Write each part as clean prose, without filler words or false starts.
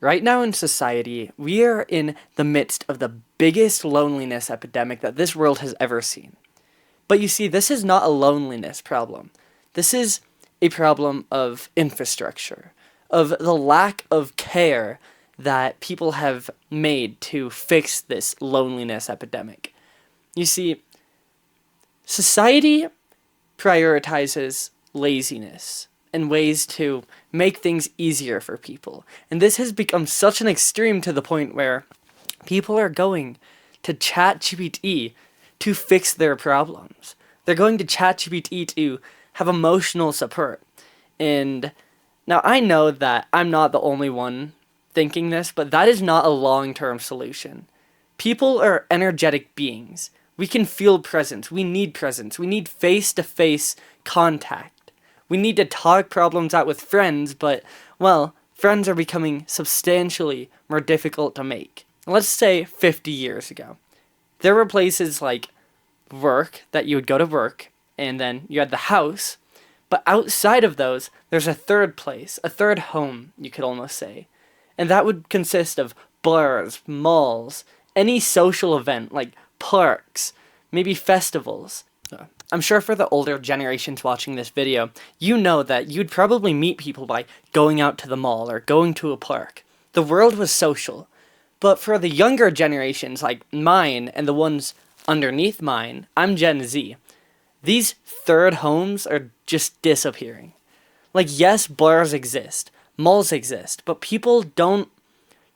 Right now in society, we are in the midst of the biggest loneliness epidemic that this world has ever seen. But you see, this is not a loneliness problem. This is a problem of infrastructure, of the lack of care that people have made to fix this loneliness epidemic. You see, society prioritizes laziness and ways to make things easier for people. And this has become such an extreme to the point where people are going to ChatGPT to fix their problems. They're going to ChatGPT to have emotional support. And now I know that I'm not the only one thinking this, but that is not a long-term solution. People are energetic beings. We can feel presence. We need presence. We need face-to-face contact. We need to talk problems out with friends, but, well, friends are becoming substantially more difficult to make. Let's say 50 years ago. There were places like work, that you would go to work, and then you had the house, but outside of those, there's a third place, a third home, you could almost say. And that would consist of bars, malls, any social event like parks, maybe festivals. I'm sure for the older generations watching this video, you know that you'd probably meet people by going out to the mall or going to a park. The world was social. But for the younger generations like mine and the ones underneath mine, I'm Gen Z, these third homes are just disappearing. Like, yes, bars exist, malls exist, but people don't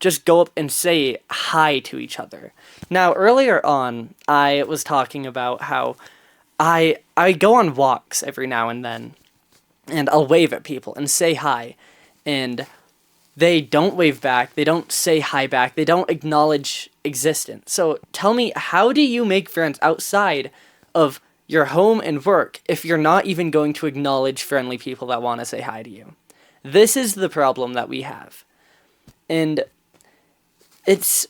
just go up and say hi to each other. Now, earlier on, I was talking about how I go on walks every now and then, and I'll wave at people and say hi, and they don't wave back, they don't say hi back, they don't acknowledge existence. So tell me, how do you make friends outside of your home and work if you're not even going to acknowledge friendly people that want to say hi to you? This is the problem that we have. And it's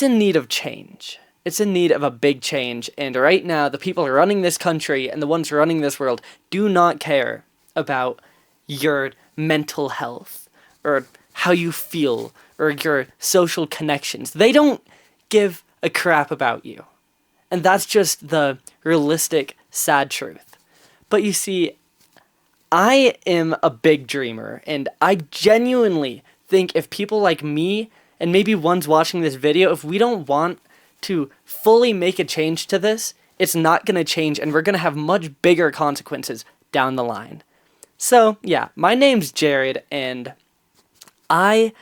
in need of change. It's in need of a big change, and right now the people running this country and the ones running this world do not care about your mental health or how you feel or your social connections. They don't give a crap about you. And that's just the realistic, sad truth. But you see, I am a big dreamer, and I genuinely think if people like me, and maybe ones watching this video, if we don't want to fully make a change to this, it's not going to change, and we're going to have much bigger consequences down the line. So, yeah, my name's Jared, and I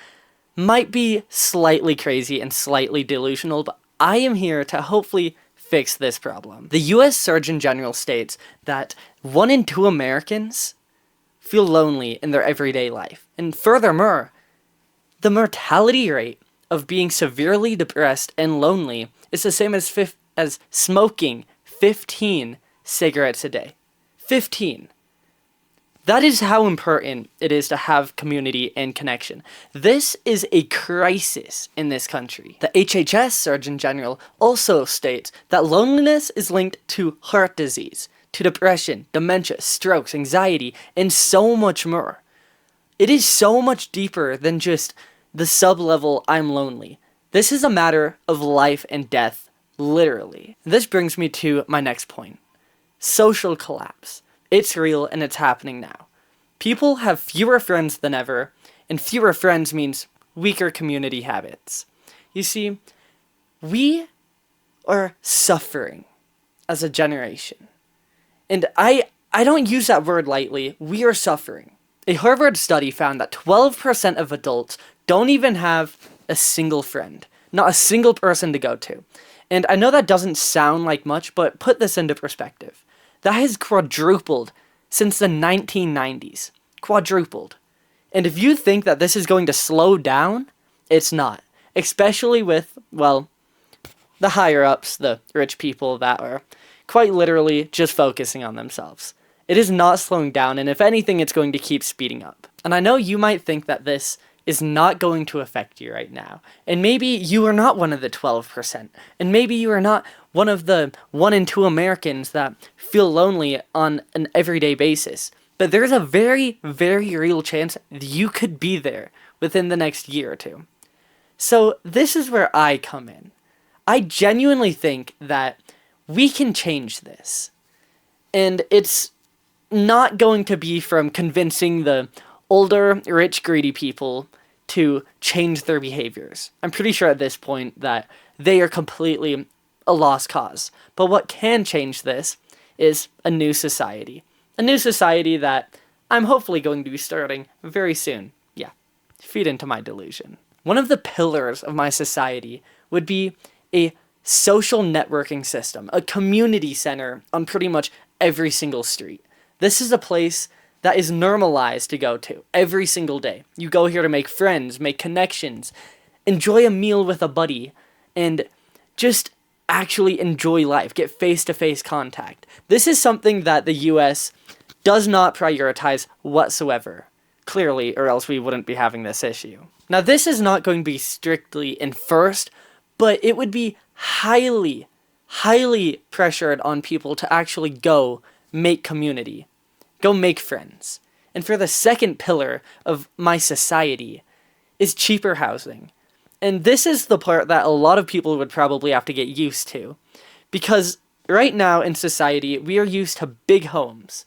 might be slightly crazy and slightly delusional, but I am here to hopefully fix this problem. The US Surgeon General states that 1 in 2 Americans feel lonely in their everyday life. And furthermore, the mortality rate of being severely depressed and lonely is the same as smoking 15 cigarettes a day. 15. That is how important it is to have community and connection. This is a crisis in this country. The HHS Surgeon General also states that loneliness is linked to heart disease, to depression, dementia, strokes, anxiety, and so much more. It is so much deeper than just the sub-level I'm lonely. This is a matter of life and death, literally. This brings me to my next point. Social collapse. It's real and it's happening now. People have fewer friends than ever, and fewer friends means weaker community habits. You see, we are suffering as a generation. And I don't use that word lightly. We are suffering. A Harvard study found that 12% of adults don't even have a single friend. Not a single person to go to. And I know that doesn't sound like much, but put this into perspective. That has quadrupled since the 1990s. Quadrupled. And if you think that this is going to slow down, it's not. Especially with, well, the higher-ups, the rich people that are quite literally just focusing on themselves. It is not slowing down, and if anything, it's going to keep speeding up. And I know you might think that this is not going to affect you right now. And maybe you are not one of the 12%. And maybe you are not one of the 1 in 2 Americans that feel lonely on an everyday basis. But there's a very, very real chance that you could be there within the next year or two. So this is where I come in. I genuinely think that we can change this. And it's not going to be from convincing the older, rich, greedy people to change their behaviors. I'm pretty sure at this point that they are completely a lost cause. But what can change this is a new society. A new society that I'm hopefully going to be starting very soon. Yeah, feed into my delusion. One of the pillars of my society would be a social networking system, a community center on pretty much every single street. This is a place that is normalized to go to every single day. You go here to make friends, make connections, enjoy a meal with a buddy, and just actually enjoy life, get face-to-face contact. This is something that the US does not prioritize whatsoever, clearly, or else we wouldn't be having this issue. Now, this is not going to be strictly enforced, but it would be highly pressured on people to actually go make community, go make friends. And for the second pillar of my society is cheaper housing. And this is the part that a lot of people would probably have to get used to. Because right now in society, we are used to big homes,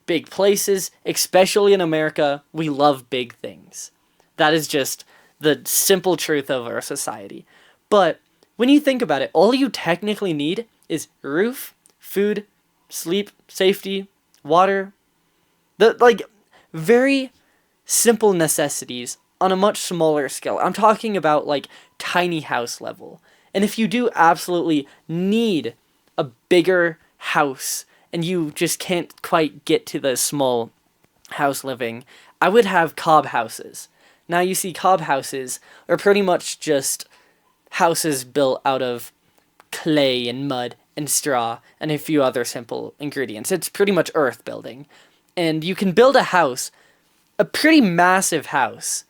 big places, especially in America, we love big things. That is just the simple truth of our society. But when you think about it, all you technically need is roof, food, sleep, safety, water. Very simple necessities on a much smaller scale. I'm talking about tiny house level. And if you do absolutely need a bigger house and you just can't quite get to the small house living, I would have cob houses. Now you see, cob houses are pretty much just houses built out of clay and mud and straw and a few other simple ingredients. It's pretty much earth building. And you can build a house, a pretty massive house,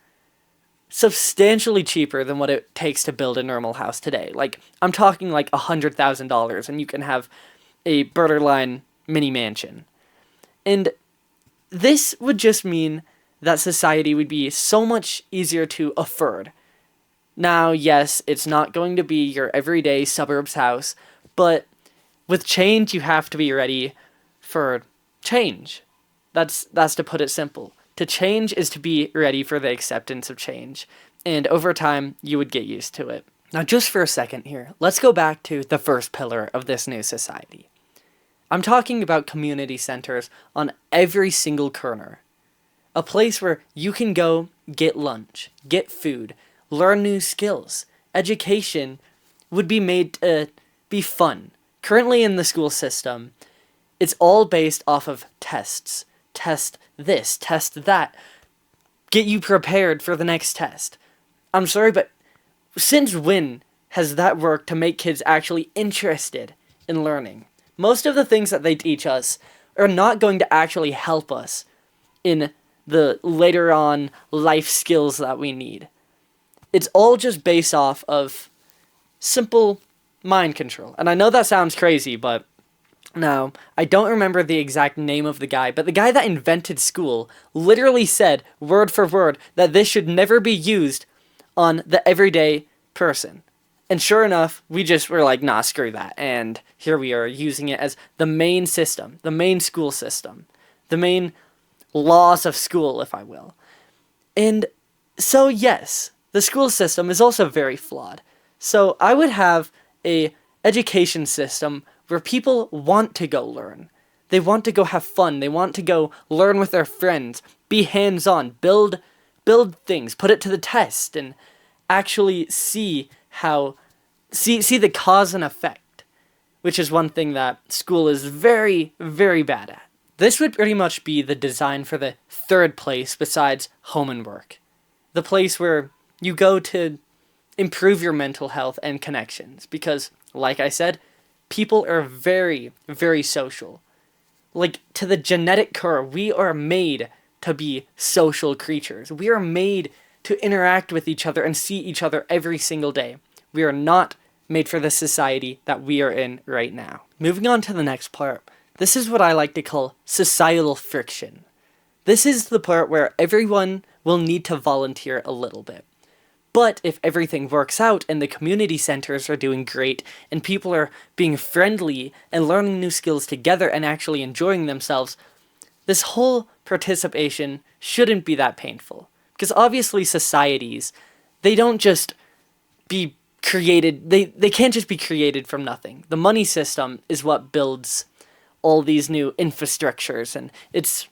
substantially cheaper than what it takes to build a normal house today. I'm talking $100,000 and you can have a borderline mini mansion. And this would just mean that society would be so much easier to afford. Now, yes, it's not going to be your everyday suburbs house, but with change, you have to be ready for change. That's to put it simple. To change is to be ready for the acceptance of change, and over time, you would get used to it. Now, just for a second here, let's go back to the first pillar of this new society. I'm talking about community centers on every single corner. A place where you can go get lunch, get food, learn new skills. Education would be made to be fun. Currently in the school system, it's all based off of tests. Test this, test that. Get you prepared for the next test. I'm sorry, but since when has that worked to make kids actually interested in learning? Most of the things that they teach us are not going to actually help us in the later on life skills that we need. It's all just based off of simple mind control. And I know that sounds crazy, but now, I don't remember the exact name of the guy, but the guy that invented school literally said, word for word, that this should never be used on the everyday person. And sure enough, we just were like, nah, screw that. And here we are using it as the main system, the main school system, the main laws of school, if I will. And so, yes, the school system is also very flawed. So I would have a education system where people want to go learn. They want to go have fun. They want to go learn with their friends, be hands-on, build things, put it to the test, and actually see the cause and effect, which is one thing that school is very, very bad at. This would pretty much be the design for the third place besides home and work. The place where you go to improve your mental health and connections, because, like I said, people are very, very social. To the genetic core, we are made to be social creatures. We are made to interact with each other and see each other every single day. We are not made for the society that we are in right now. Moving on to the next part. This is what I like to call societal friction. This is the part where everyone will need to volunteer a little bit. But if everything works out and the community centers are doing great and people are being friendly and learning new skills together and actually enjoying themselves, this whole participation shouldn't be that painful. Because obviously societies, they don't just be created, they can't just be created from nothing. The money system is what builds all these new infrastructures, and it's,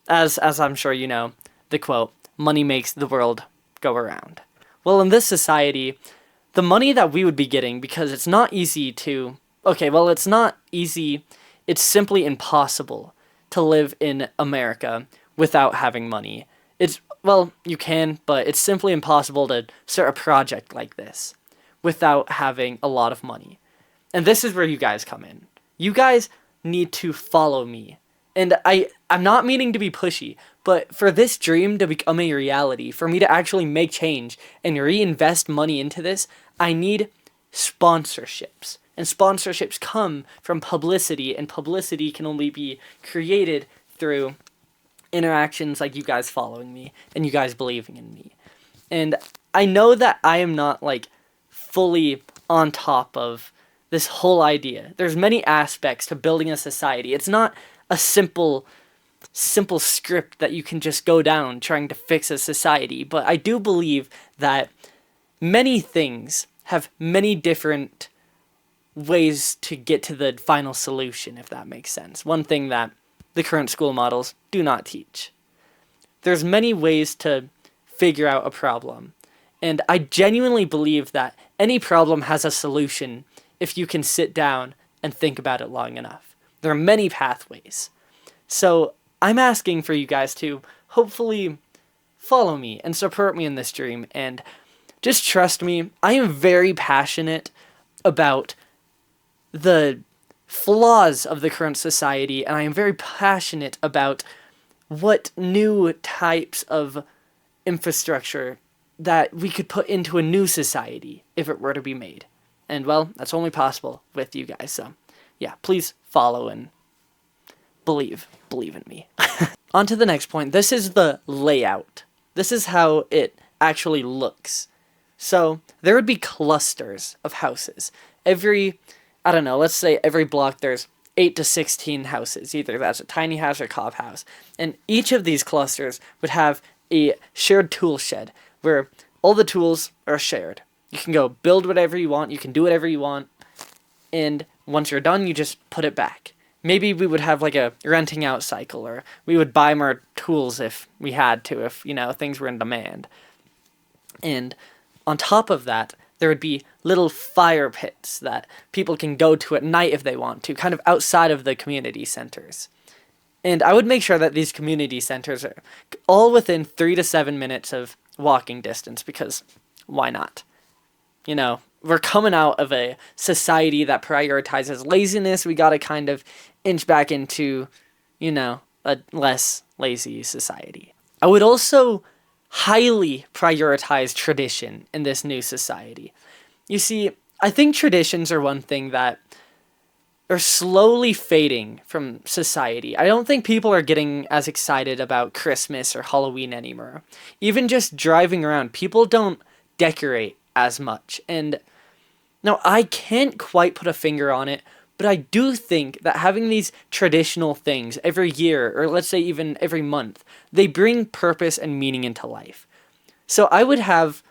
as I'm sure you know, the quote, money makes the world go around. Well, in this society, the money that we would be getting, because it's not easy to, it's not easy, it's simply impossible to live in America without having money. You can, but it's simply impossible to start a project like this without having a lot of money. And this is where you guys come in. You guys need to follow me. And I'm not meaning to be pushy, but for this dream to become a reality, for me to actually make change and reinvest money into this, I need sponsorships. And sponsorships come from publicity, and publicity can only be created through interactions like you guys following me and you guys believing in me. And I know that I am not fully on top of this whole idea. There's many aspects to building a society. It's not a simple script that you can just go down trying to fix a society, but I do believe that many things have many different ways to get to the final solution, if that makes sense. One thing that the current school models do not teach. There's many ways to figure out a problem, and I genuinely believe that any problem has a solution if you can sit down and think about it long enough. There are many pathways. So I'm asking for you guys to hopefully follow me and support me in this dream, and just trust me, I am very passionate about the flaws of the current society, and I am very passionate about what new types of infrastructure that we could put into a new society if it were to be made. And well, that's only possible with you guys, so yeah, please follow and believe in me. On to the next point. This is the layout. This is how it actually looks. So there would be clusters of houses. Let's say every block there's 8 to 16 houses. Either that's a tiny house or cop house. And each of these clusters would have a shared tool shed where all the tools are shared. You can go build whatever you want, you can do whatever you want, and once you're done, you just put it back. Maybe we would have a renting out cycle, or we would buy more tools if we had to, if, things were in demand. And on top of that, there would be little fire pits that people can go to at night if they want to, kind of outside of the community centers. And I would make sure that these community centers are all within 3 to 7 minutes of walking distance, because why not? We're coming out of a society that prioritizes laziness. We gotta kind of inch back into, a less lazy society. I would also highly prioritize tradition in this new society. You see, I think traditions are one thing that are slowly fading from society. I don't think people are getting as excited about Christmas or Halloween anymore. Even just driving around, people don't decorate as much. And now I can't quite put a finger on it, but I do think that having these traditional things every year, or let's say even every month, they bring purpose and meaning into life. So I would have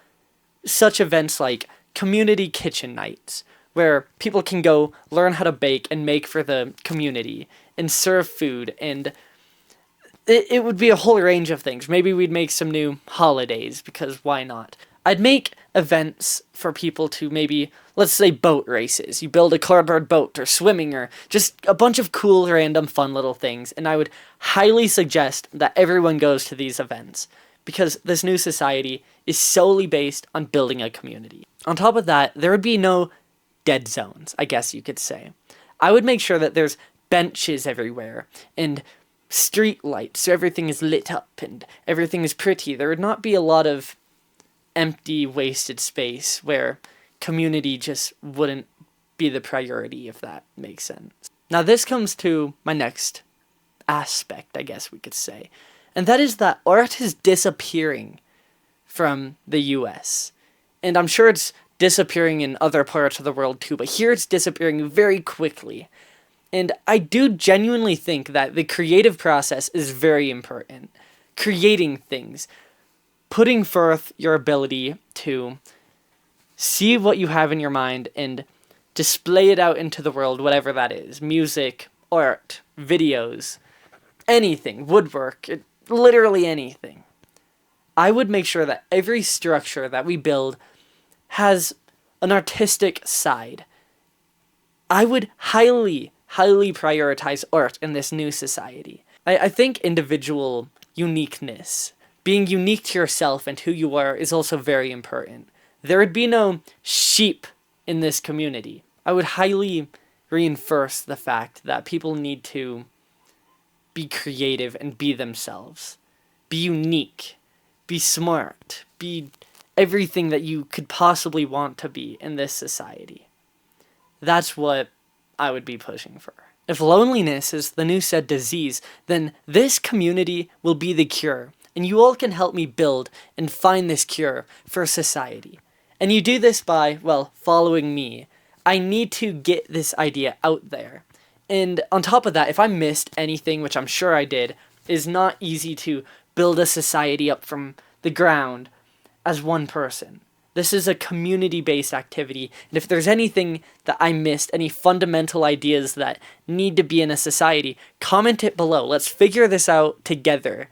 such events like community kitchen nights, where people can go learn how to bake and make for the community and serve food, and it would be a whole range of things. Maybe we'd make some new holidays, because why not? I'd make events for people to maybe, let's say, boat races. You build a cardboard boat, or swimming, or just a bunch of cool, random, fun little things. And I would highly suggest that everyone goes to these events, because this new society is solely based on building a community. On top of that, there would be no dead zones, I guess you could say. I would make sure that there's benches everywhere, and street lights, so everything is lit up, and everything is pretty. There would not be a lot of empty, wasted space where community just wouldn't be the priority, if that makes sense. Now this comes to my next aspect, I guess we could say, and that is that art is disappearing from the US. And I'm sure it's disappearing in other parts of the world too, but here it's disappearing very quickly. And I do genuinely think that the creative process is very important. Creating things, putting forth your ability to see what you have in your mind and display it out into the world, whatever that is. Music, art, videos, anything, woodwork, literally anything. I would make sure that every structure that we build has an artistic side. I would highly prioritize art in this new society. I think individual uniqueness, being unique to yourself and who you are, is also very important. There would be no sheep in this community. I would highly reinforce the fact that people need to be creative and be themselves. Be unique. Be smart. Be everything that you could possibly want to be in this society. That's what I would be pushing for. If loneliness is the new said disease, then this community will be the cure, and you all can help me build and find this cure for society. And you do this by, well, following me. I need to get this idea out there. And on top of that, if I missed anything, which I'm sure I did, it is not easy to build a society up from the ground as one person. This is a community-based activity, and if there's anything that I missed, any fundamental ideas that need to be in a society, comment it below. Let's figure this out together.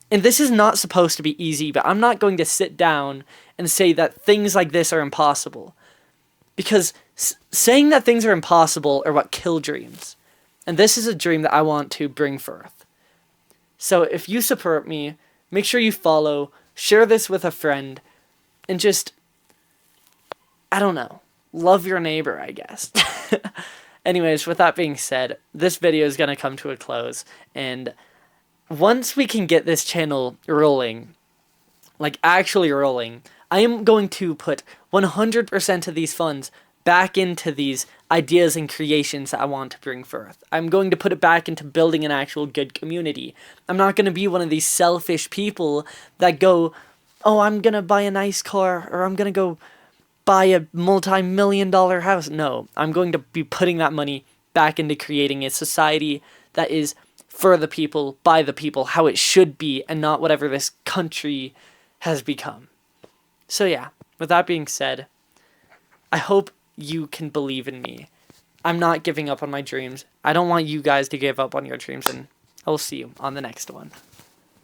And this is not supposed to be easy, but I'm not going to sit down and say that things like this are impossible. Because saying that things are impossible are what kill dreams. And this is a dream that I want to bring forth. So if you support me, make sure you follow, share this with a friend, and just, I don't know, love your neighbor, I guess. Anyways, with that being said, this video is going to come to a close, and once we can get this channel rolling, like actually rolling, I am going to put 100% of these funds back into these ideas and creations that I want to bring forth. I'm going to put it back into building an actual good community. I'm not going to be one of these selfish people that go, oh, I'm going to buy a nice car, or I'm going to go buy a multi-million-dollar house. No, I'm going to be putting that money back into creating a society that is for the people, by the people, how it should be, and not whatever this country has become. So yeah, with that being said, I hope you can believe in me. I'm not giving up on my dreams. I don't want you guys to give up on your dreams, and I will see you on the next one.